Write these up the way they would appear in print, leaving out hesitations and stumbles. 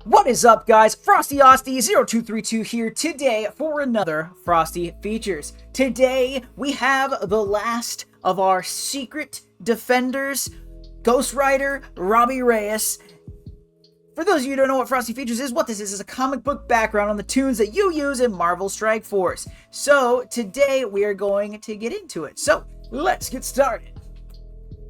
What is up, guys? Frosty 0232 here today for another Frosty Features. Today we have the last of our secret defenders, Ghost Rider Robbie Reyes. For those of you who don't know what Frosty Features is, what this is a comic book background on the tunes that you use in Marvel Strike Force. So today we are going to get into it. So let's get started.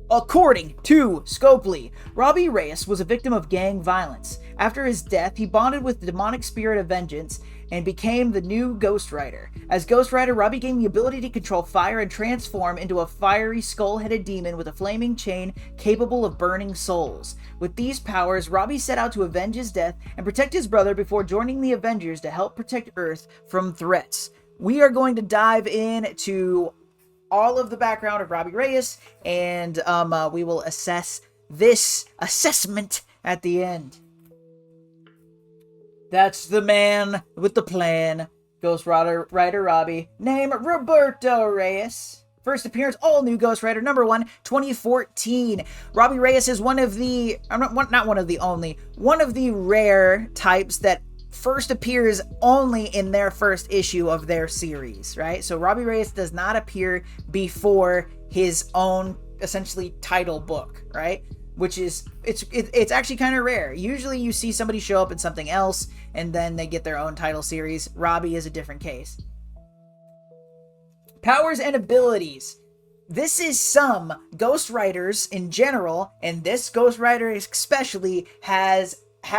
According to Scopely, Robbie Reyes was a victim of gang violence. After his death, he bonded with the demonic spirit of vengeance and became the new Ghost Rider. As Ghost Rider, Robbie gained the ability to control fire and transform into a fiery, skull-headed demon with a flaming chain capable of burning souls. With these powers, Robbie set out to avenge his death and protect his brother before joining the Avengers to help protect Earth from threats. We are going to dive into all of the background of Robbie Reyes, and we will assess this assessment at the end. That's the man with the plan, Ghost Rider Robbie, named Roberto Reyes. First appearance, all new Ghost Rider number 1, 2014. Robbie Reyes is one of the rare types that first appears only in their first issue of their series, right? So Robbie Reyes does not appear before his own essentially title book, right? Which is it's actually kind of rare. Usually you see somebody show up in something else and then they get their own title series. Robbie is a different case. Powers and abilities. This is some Ghost Riders in general, and this Ghost Rider especially have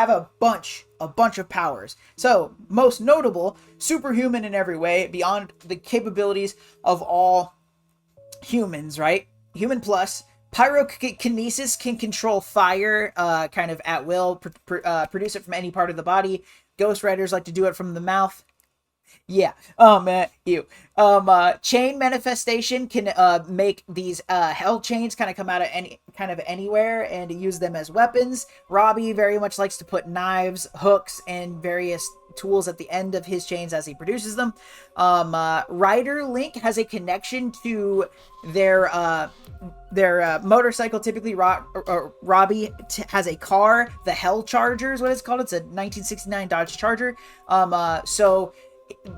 a bunch of powers. So, most notable, superhuman in every way, beyond the capabilities of all humans, right? Human plus. Pyrokinesis, can control fire kind of at will, produce it from any part of the body. Ghost Riders like to do it from the mouth. Yeah. Ew. Chain manifestation can make these hell chains kind of come out of anywhere and use them as weapons. Robbie very much likes to put knives, hooks, and various tools at the end of his chains as he produces them. Rider Link has a connection to their motorcycle. Typically, Robbie has a car. The Hell Charger is what it's called. It's a 1969 Dodge Charger. So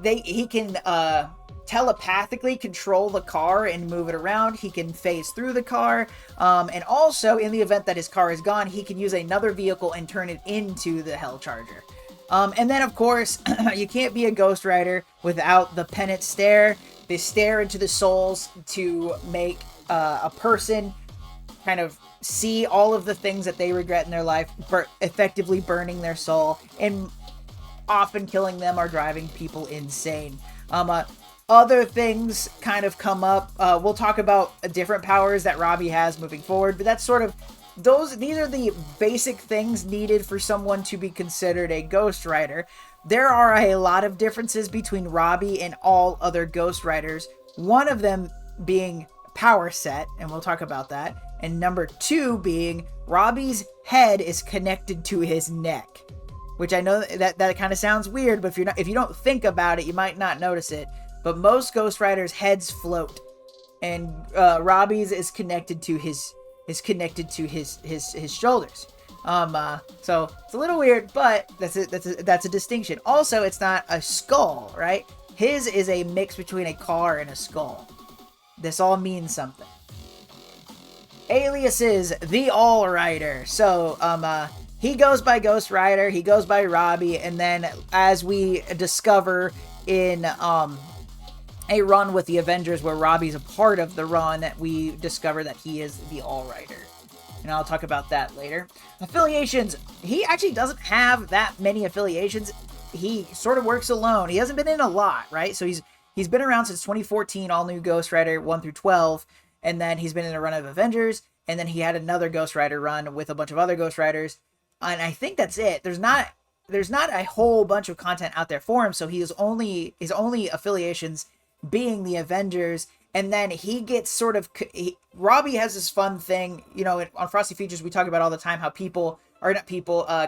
he can telepathically control the car and move it around. He can phase through the car, and also in the event that his car is gone, he can use another vehicle and turn it into the Hell Charger. And then of course you can't be a Ghost Rider without the Penance Stare. They stare into the souls to make a person kind of see all of the things that they regret in their life, effectively burning their soul and often killing them or driving people insane. Other things kind of come up. We'll talk about different powers that Robbie has moving forward, but that's sort of these are the basic things needed for someone to be considered a Ghost Rider. There are a lot of differences between Robbie and all other Ghost Riders. One of them being power set, and we'll talk about that. And number 2 being Robbie's head is connected to his neck. Which I know that kind of sounds weird, but if you don't think about it, you might not notice it. But most Ghost Riders' heads float, and Robbie's is connected to his shoulders. So it's a little weird, but that's a distinction. Also, it's not a skull, right? His is a mix between a car and a skull. This all means something. Aliases, the All Rider. So he goes by Ghost Rider, he goes by Robbie, and then as we discover in a run with the Avengers where Robbie's a part of the run, we discover that he is the All Rider. And I'll talk about that later. Affiliations. He actually doesn't have that many affiliations. He sort of works alone. He hasn't been in a lot, right? So he's been around since 2014, all new Ghost Rider 1 through 12, and then he's been in a run of Avengers, and then he had another Ghost Rider run with a bunch of other Ghost Riders. And I think that's it. There's not a whole bunch of content out there for him, so his only affiliations being the Avengers, and then he gets sort of Robbie has this fun thing, on Frosty Features we talk about all the time how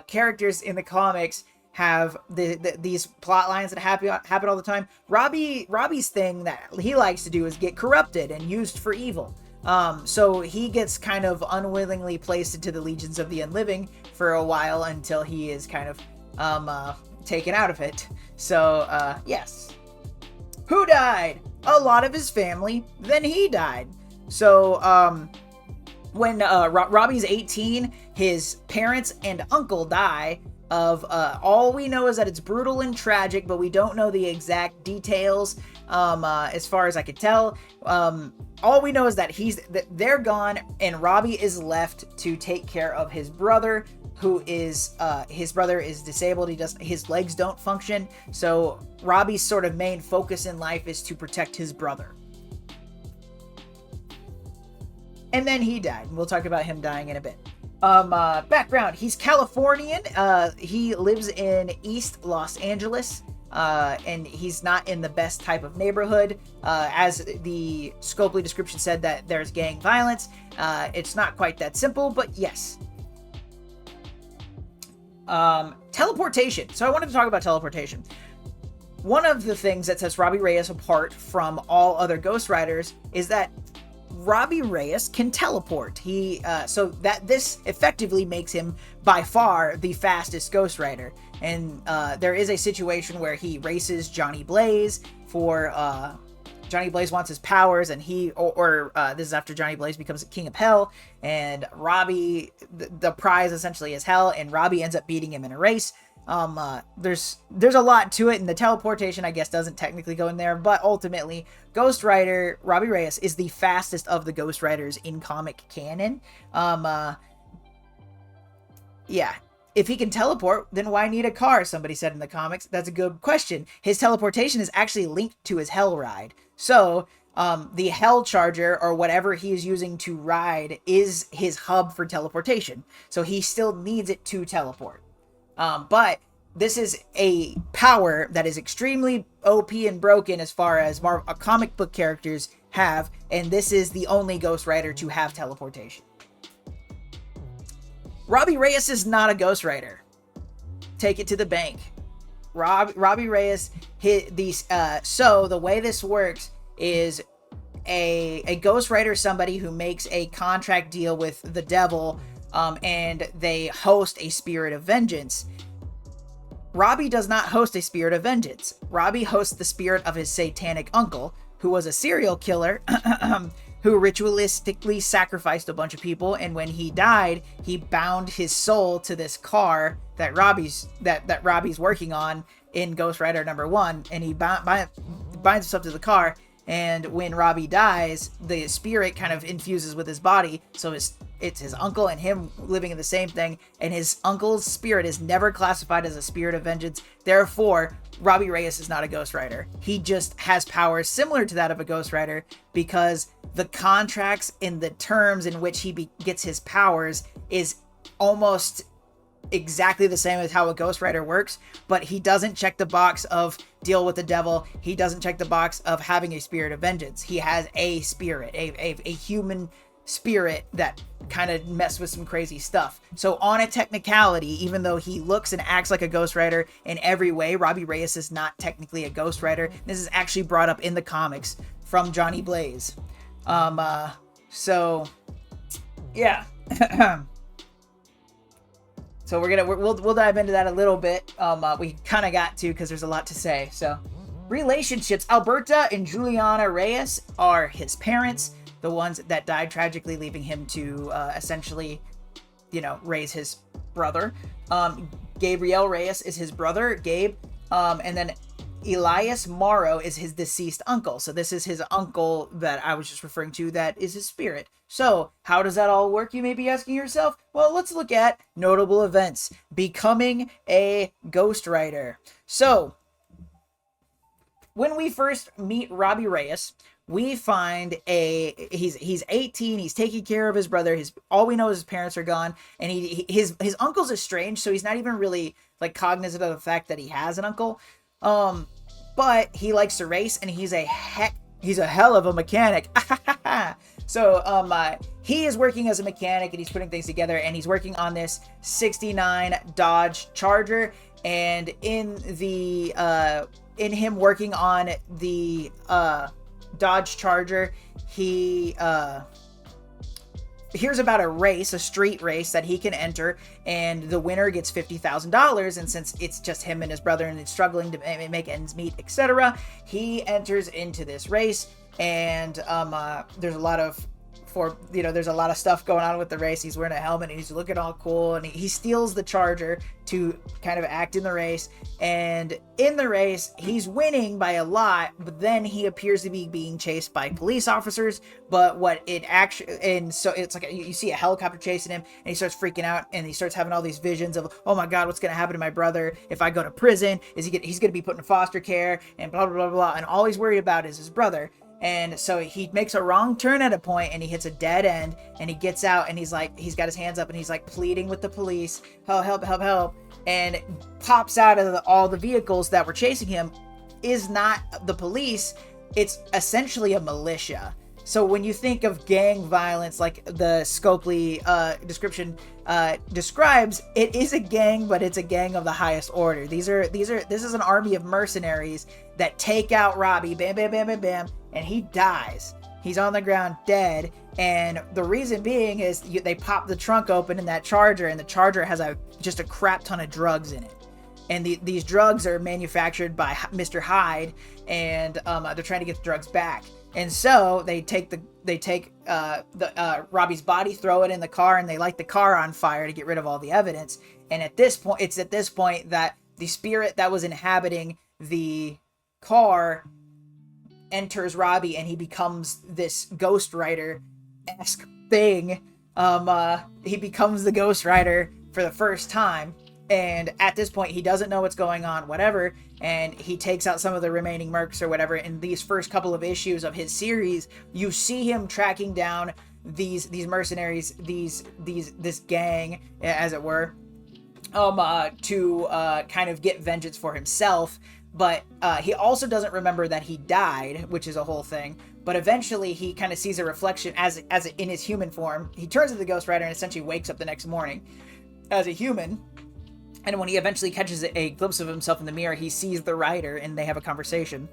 characters in the comics have these plot lines that happen all the time. Robbie's thing that he likes to do is get corrupted and used for evil. So he gets kind of unwillingly placed into the Legions of the Unliving for a while until he is kind of taken out of it. So, yes. Who died? A lot of his family. Then he died. So, when Robbie's 18, his parents and uncle die of all we know is that it's brutal and tragic, but we don't know the exact details as far as I could tell. All we know is that they're gone, and Robbie is left to take care of his brother, who is his brother is disabled. His legs don't function, so Robbie's sort of main focus in life is to protect his brother. And then he died. We'll talk about him dying in a bit. Background. He's Californian. He lives in East Los Angeles. And he's not in the best type of neighborhood. As the Scopely description said, that there's gang violence. It's not quite that simple, but yes. Teleportation. So I wanted to talk about teleportation. One of the things that sets Robbie Reyes apart from all other Ghost Riders is that Robbie Reyes can teleport. So that this effectively makes him by far the fastest Ghost Rider. And there is a situation where he races Johnny Blaze for Johnny Blaze wants his powers, and this is after Johnny Blaze becomes King of Hell, and Robbie, the prize essentially is Hell, and Robbie ends up beating him in a race. There's a lot to it, and the teleportation, I guess, doesn't technically go in there, but ultimately, Ghost Rider, Robbie Reyes, is the fastest of the Ghost Riders in comic canon. Yeah. If he can teleport, then why need a car? Somebody said in the comics. That's a good question. His teleportation is actually linked to his Hell ride. So, the Hell Charger, or whatever he is using to ride, is his hub for teleportation. So he still needs it to teleport. But this is a power that is extremely OP and broken as far as comic book characters have, and this is the only Ghost Rider to have teleportation. Robbie Reyes is not a Ghost Rider. Take it to the bank. Robbie Reyes so the way this works is a Ghost Rider is somebody who makes a contract deal with the devil, and they host a spirit of vengeance. Robbie does not host a spirit of vengeance. Robbie hosts the spirit of his satanic uncle, who was a serial killer who ritualistically sacrificed a bunch of people, and when he died, he bound his soul to this car that Robbie's working on in Ghost Rider #1, and he binds himself to the car, and when Robbie dies, the spirit kind of infuses with his body, so it's his uncle and him living in the same thing, and his uncle's spirit is never classified as a spirit of vengeance. Therefore, Robbie Reyes is not a Ghost Rider. He just has powers similar to that of a Ghost Rider, because the contracts and the terms in which he gets his powers is almost exactly the same as how a Ghost Rider works, but he doesn't check the box of deal with the devil. He doesn't check the box of having a spirit of vengeance. He has a spirit, a human spirit that kind of mess with some crazy stuff. So on a technicality, even though he looks and acts like a Ghost Rider in every way, Robbie Reyes is not technically a Ghost Rider. This is actually brought up in the comics from Johnny Blaze. So yeah. So we'll dive into that a little bit. We kind of got to, because there's a lot to say. So relationships. Alberta and Juliana Reyes are his parents, the ones that died tragically, leaving him to essentially, raise his brother. Gabriel Reyes is his brother, Gabe. And then Elias Morrow is his deceased uncle. So this is his uncle that I was just referring to, that is his spirit. So how does that all work, you may be asking yourself? Well, let's look at notable events. Becoming a Ghost Rider. So when we first meet Robbie Reyes, we find he's 18, he's taking care of his brother, all we know is his parents are gone, and his uncle's estranged, so he's not even really cognizant of the fact that he has an uncle. But he likes to race, and he's a hell of a mechanic. So he is working as a mechanic, and he's putting things together, and he's working on this 69 Dodge Charger, and in him working on the Dodge Charger, he hears about a street race that he can enter, and the winner gets $50,000. And since it's just him and his brother and it's struggling to make ends meet, etc., he enters into this race. And there's a lot of stuff going on with the race. He's wearing a helmet and he's looking all cool, and he steals the charger to kind of act in the race. And in the race, he's winning by a lot, but then he appears to be being chased by police officers. But so it's like you see a helicopter chasing him, and he starts freaking out, and he starts having all these visions of, oh my god, what's going to happen to my brother if I go to prison? He's going to be put in foster care, and blah blah blah blah. And all he's worried about is his brother. And so he makes a wrong turn at a point, and he hits a dead end, and he gets out, and he's got his hands up, and he's like pleading with the police, oh, help, help, help. And pops out of all the vehicles that were chasing him is not the police. It's essentially a militia. So when you think of gang violence, like the Scopely description describes, it is a gang, but it's a gang of the highest order. This is an army of mercenaries that take out Robbie, bam, bam, bam, bam, bam, and he dies. He's on the ground dead, and the reason being is they pop the trunk open in that charger, and the charger has just a crap ton of drugs in it. And these drugs are manufactured by Mr. Hyde, and they're trying to get the drugs back. And so they take Robbie's body, throw it in the car, and they light the car on fire to get rid of all the evidence. And it's at this point that the spirit that was inhabiting the car enters Robbie, and he becomes this Ghost Rider-esque thing. He becomes the Ghost Rider for the first time. And at this point, he doesn't know what's going on, whatever, and he takes out some of the remaining mercs or whatever. In these first couple of issues of his series, you see him tracking down these mercenaries, this gang, as it were, to kind of get vengeance for himself. But he also doesn't remember that he died, which is a whole thing. But eventually, he kind of sees a reflection as in his human form. He turns into the Ghost Rider and essentially wakes up the next morning as a human. And when he eventually catches a glimpse of himself in the mirror, he sees the Rider, and they have a conversation.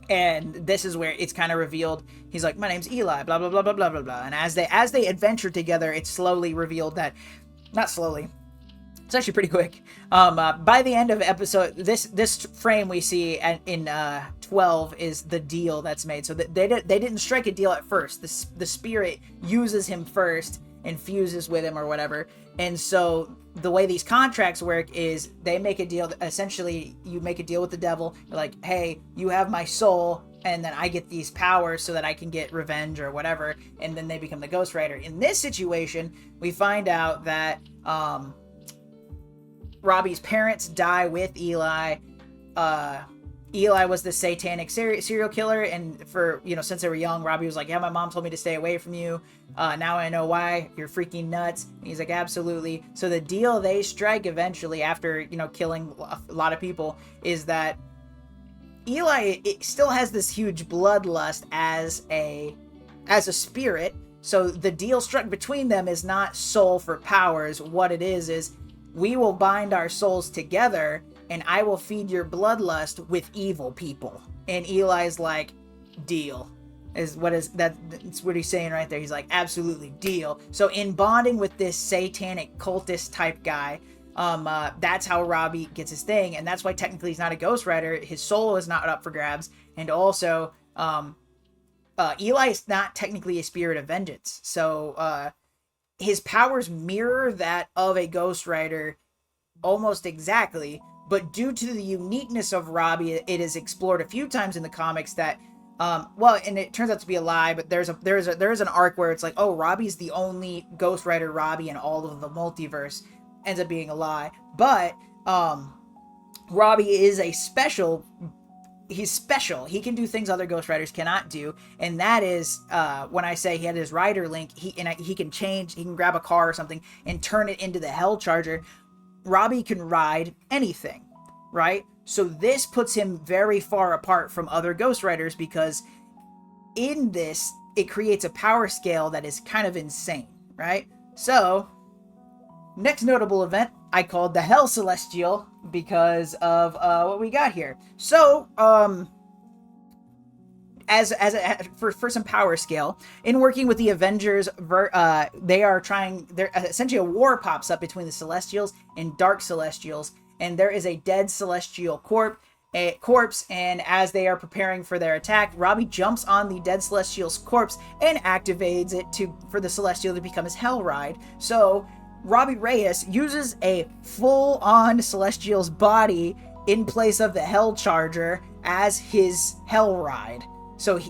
And this is where it's kind of revealed. He's like, my name's Eli, blah, blah, blah, blah, blah, blah, blah. And as they adventure together, it's slowly revealed that, not slowly, it's actually pretty quick. By the end of episode, this frame we see in 12 is the deal that's made. So they didn't strike a deal at first. The spirit uses him first and fuses with him or whatever. And so the way these contracts work is they make a deal. Essentially, you make a deal with the devil. You're like, hey, you have my soul, and then I get these powers so that I can get revenge or whatever. And then they become the Ghost Rider. In this situation, we find out that Robbie's parents die with Eli. Eli was the satanic serial killer, and since they were young, Robbie was like, yeah, my mom told me to stay away from you. Now I know why. You're freaking nuts. And he's like, absolutely. So the deal they strike eventually, after killing a lot of people, is that Eli still has this huge bloodlust as a spirit. So the deal struck between them is not soul for powers. What it is we will bind our souls together, and I will feed your bloodlust with evil people. And Eli's like, deal. That's what he's saying right there. He's like, absolutely, deal. So in bonding with this satanic cultist type guy, that's how Robbie gets his thing. And that's why technically he's not a Ghost Rider. His soul is not up for grabs. And also, Eli is not technically a spirit of vengeance. So his powers mirror that of a Ghost Rider almost exactly. But due to the uniqueness of Robbie, it is explored a few times in the comics that, and it turns out to be a lie, but there's an arc where it's like, oh, Robbie's the only Ghost Rider Robbie in all of the multiverse. Ends up being a lie. But Robbie is he's special. He can do things other Ghost Riders cannot do, and that is when I say he had his Rider Link, he can grab a car or something and turn it into the Hell Charger. Robbie can ride anything, right? So this puts him very far apart from other Ghost Riders, because in this, it creates a power scale that is kind of insane, right? So, next notable event, I called the Hell Celestial because of what we got here. So, for some power scale, in working with the Avengers, they are trying. There essentially a war pops up between the Celestials and Dark Celestials, and there is a dead Celestial corpse, and as they are preparing for their attack, Robbie jumps on the dead Celestial's corpse and activates it for the Celestial to become his Hell Ride. So Robbie Reyes uses a full-on Celestial's body in place of the Hell Charger as his Hell Ride. So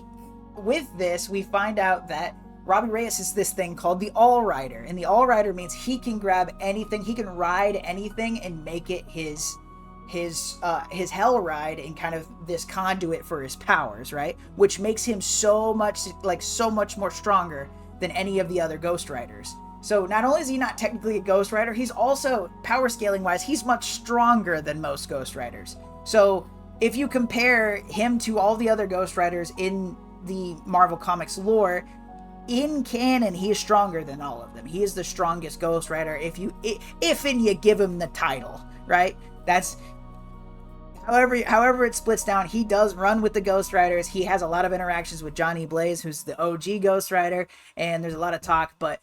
with this, we find out that Robbie Reyes is this thing called the All Rider, and the All Rider means he can grab anything, he can ride anything and make it his Hell Ride, and kind of this conduit for his powers, right? Which makes him so much more stronger than any of the other Ghost Riders. So not only is he not technically a Ghost Rider, he's also, power scaling wise, he's much stronger than most Ghost Riders. So if you compare him to all the other Ghost Riders in the Marvel Comics lore, in canon, he is stronger than all of them. He is the strongest Ghost Rider if you give him the title, right? That's however it splits down. He does run with the Ghost Riders. He has a lot of interactions with Johnny Blaze, who's the OG Ghost Rider, and there's a lot of talk, but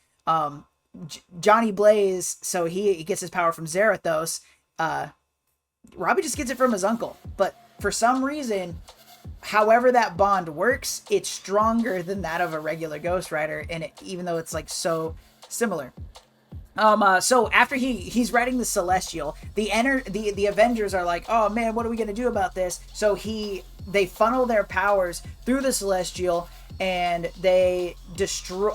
Johnny Blaze, so he gets his power from Zarathos. Robbie just gets it from his uncle, but for some reason, however that bond works, it's stronger than that of a regular Ghost Rider, and even though it's like so similar. So after he's riding the Celestial, the Avengers are like, oh man, what are we gonna do about this? So they funnel their powers through the Celestial, and they destroy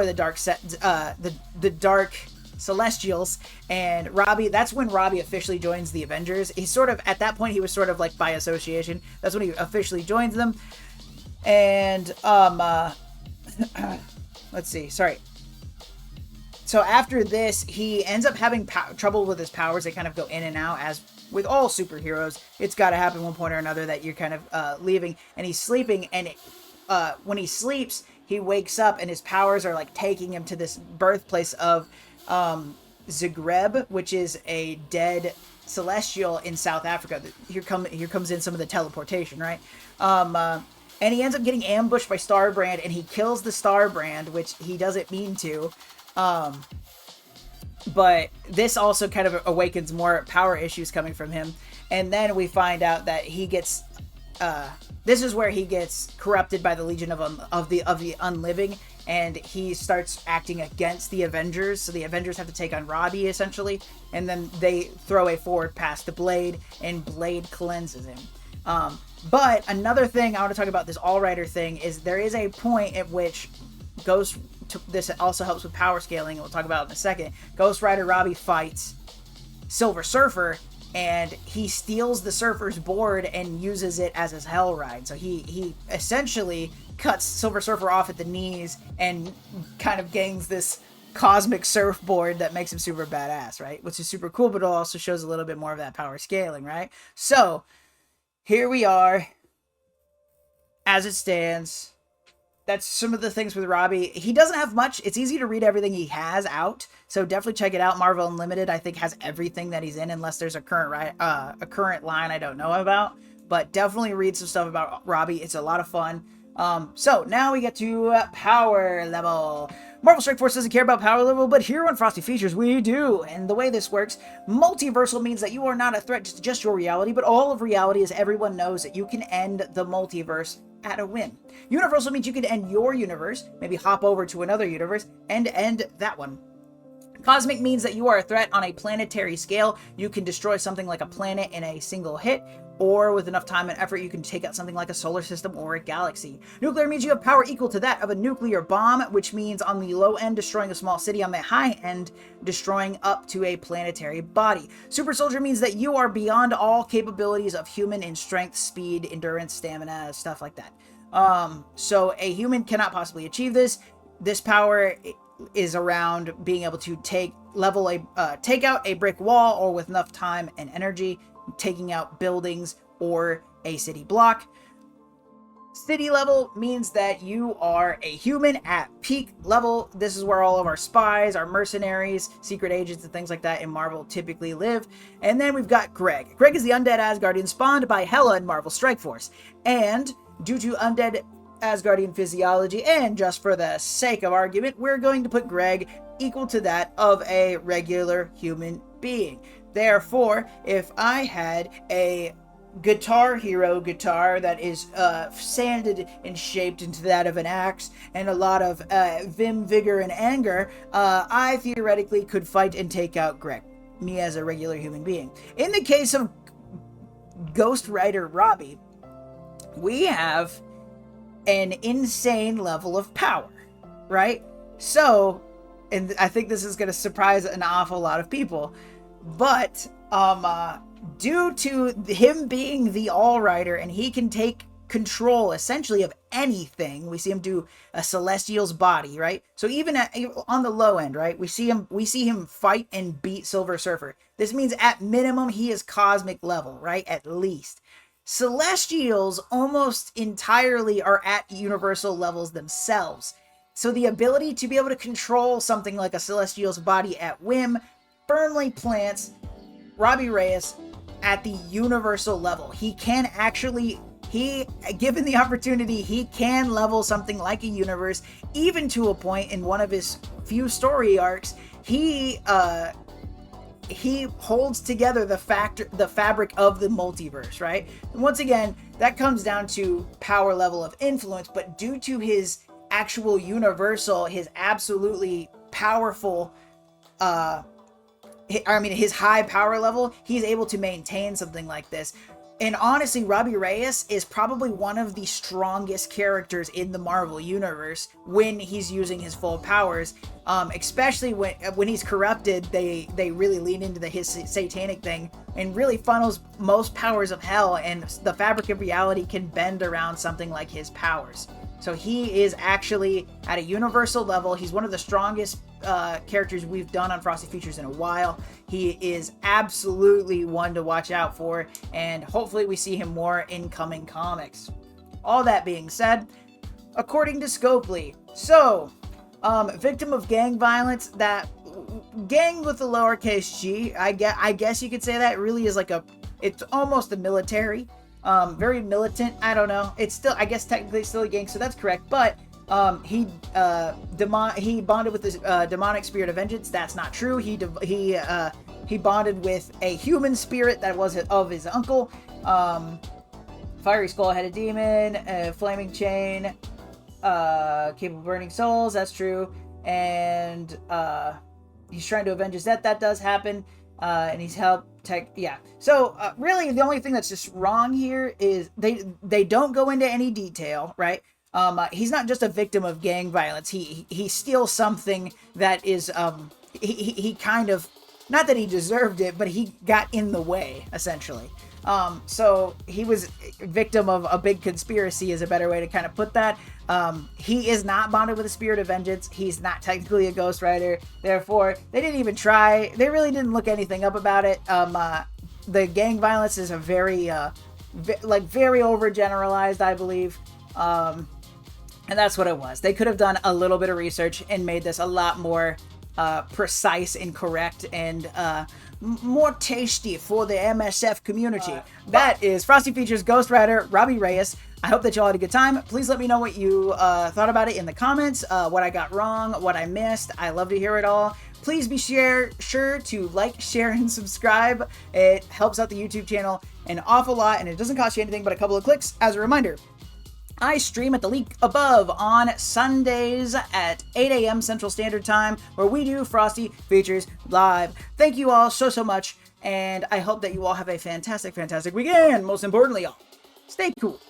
the Dark Celestials. And Robbie, that's when Robbie officially joins the Avengers. He's sort of, at that point, he was sort of like by association. That's when he officially joins them. And let's see, sorry. So after this, he ends up having trouble with his powers. They kind of go in and out, as with all superheroes. It's got to happen one point or another that you're kind of leaving, and he's sleeping, and when he sleeps, he wakes up and his powers are like taking him to this birthplace of Zagreb, which is a dead Celestial in South Africa. Here comes in some of the teleportation, right? And he ends up getting ambushed by Starbrand, and he kills the Starbrand, which he doesn't mean to. But this also kind of awakens more power issues coming from him. And then we find out that he gets this is where he gets corrupted by the Legion of the Unliving, and he starts acting against the Avengers. So the Avengers have to take on Robbie, essentially, and then they throw a forward pass to Blade, and Blade cleanses him. But another thing I want to talk about this All Rider thing is there is a point at which this also helps with power scaling, and we'll talk about it in a second. Ghost Rider Robbie fights Silver Surfer, and he steals the Surfer's board and uses it as his Hell Ride. So he essentially cuts Silver Surfer off at the knees and kind of gains this cosmic surfboard that makes him super badass, right? Which is super cool, but it also shows a little bit more of that power scaling, right? So here we are as it stands. That's some of the things with Robbie. He doesn't have much. It's easy to read everything he has out, so definitely check it out. Marvel Unlimited, I think, has everything that he's in, unless there's a current line I don't know about. But definitely read some stuff about Robbie. It's a lot of fun. So now we get to power level. Marvel Strike Force doesn't care about power level, but here on Frosty Features we do. And the way this works, multiversal means that you are not a threat to just your reality, but all of reality, as everyone knows that you can end the multiverse at a whim. Universal means you can end your universe, maybe hop over to another universe, and end that one. Cosmic means that you are a threat on a planetary scale. You can destroy something like a planet in a single hit, or with enough time and effort, you can take out something like a solar system or a galaxy. Nuclear means you have power equal to that of a nuclear bomb, which means on the low end, destroying a small city, on the high end, destroying up to a planetary body. Super soldier means that you are beyond all capabilities of human in strength, speed, endurance, stamina, stuff like that. So a human cannot possibly achieve this. This power is around being able to take out a brick wall, or with enough time and energy, taking out buildings or a city block. City level means that you are a human at peak level. This is where all of our spies, our mercenaries, secret agents, and things like that in Marvel typically live. And then we've got Greg. Greg is the undead Asgardian spawned by Hela in Marvel Strike Force. And due to undead Asgardian physiology, and just for the sake of argument, we're going to put Greg equal to that of a regular human being. Therefore, if I had a guitar hero guitar that is sanded and shaped into that of an axe, and a lot of vim, vigor, and anger, I theoretically could fight and take out Greg, me as a regular human being. In the case of Ghost Rider Robbie, we have an insane level of power, right? So, and I think this is going to surprise an awful lot of people, but due to him being the All Rider, and he can take control essentially of anything. We see him do a Celestial's body, right? So even on the low end, right, we see him fight and beat Silver Surfer. This means at minimum he is cosmic level, right? At least. Celestials almost entirely are at universal levels themselves. So the ability to be able to control something like a Celestial's body at whim firmly plants Robbie Reyes at the universal level. He can actually, given the opportunity, he can level something like a universe, even to a point in one of his few story arcs. He holds together the fabric of the multiverse, right? And once again, that comes down to power level of influence, but due to his actual universal, his absolutely powerful, his high power level, he's able to maintain something like this. And honestly, Robbie Reyes is probably one of the strongest characters in the Marvel Universe when he's using his full powers. Especially when he's corrupted, they really lean into his satanic thing and really funnels most powers of hell, and the fabric of reality can bend around something like his powers. So he is actually at a universal level. He's one of the strongest characters we've done on Frosty Features in a while. He is absolutely one to watch out for, and hopefully we see him more in coming comics. All that being said, according to Scopely, so victim of gang violence, that gang with a lowercase g, I guess you could say that really is it's almost a military. Very militant. I don't know. It's still, I guess, technically still a gang, so that's correct. But he bonded with this demonic spirit of vengeance. That's not true. He bonded with a human spirit that was of his uncle. Fiery skull-headed demon, flaming chain, capable of burning souls. That's true. And he's trying to avenge his death. That does happen. And he's helped So really the only thing that's just wrong here is they don't go into any detail, right? He's not just a victim of gang violence. He steals something that is he kind of, not that he deserved it, but he got in the way, essentially. So he was a victim of a big conspiracy is a better way to kind of put that. He is not bonded with a spirit of vengeance. He's not technically a Ghost Rider. Therefore, they didn't even try. They really didn't look anything up about it. The gang violence is a very overgeneralized, I believe. And that's what it was. They could have done a little bit of research and made this a lot more precise and correct and more tasty for the MSF community. That is Frosty Features Ghost Rider Robbie Reyes. I hope that y'all had a good time. Please let me know what you thought about it in the comments, what I got wrong, what I missed. I love to hear it all. Please be sure to like, share, and subscribe. It helps out the YouTube channel an awful lot, and it doesn't cost you anything but a couple of clicks. As a reminder, I stream at the link above on Sundays at 8 a.m. Central Standard Time, where we do Frosty Features live. Thank you all so much, and I hope that you all have a fantastic, fantastic weekend. Most importantly, y'all, stay cool.